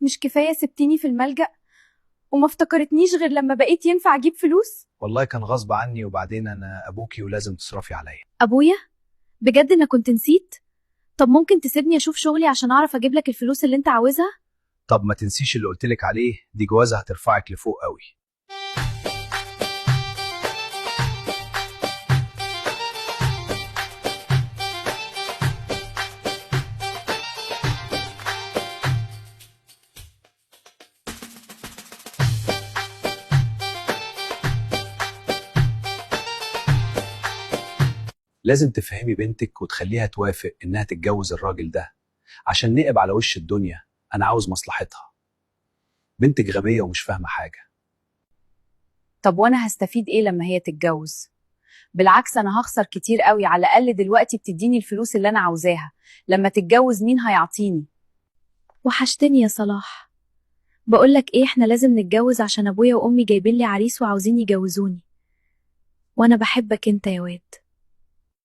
مش كفاية سبتيني في الملجأ وما افتكرتنيش غير لما بقيت ينفع اجيب فلوس؟ والله كان غصب عني، وبعدين انا ابوكي ولازم تصرفي عليا. ابويا؟ بجد انا كنت نسيت. طب ممكن تسيبني اشوف شغلي عشان اعرف اجيب لك الفلوس اللي انت عاوزها؟ طب ما تنسيش اللي قلتلك عليه، دي جوازة هترفعك لفوق قوي. لازم تفهمي بنتك وتخليها توافق انها تتجوز الراجل ده عشان نقب على وش الدنيا. انا عاوز مصلحتها. بنتك غبية ومش فاهمة حاجة. طب وانا هستفيد ايه لما هي تتجوز؟ بالعكس انا هخسر كتير قوي. على الاقل دلوقتي بتديني الفلوس اللي انا عاوزاها، لما تتجوز مين هيعطيني؟ وحشتني يا صلاح. بقولك ايه، احنا لازم نتجوز عشان ابويا وامي جايبين لي عريس وعاوزين يجوزوني، وانا بحبك انت يا واد.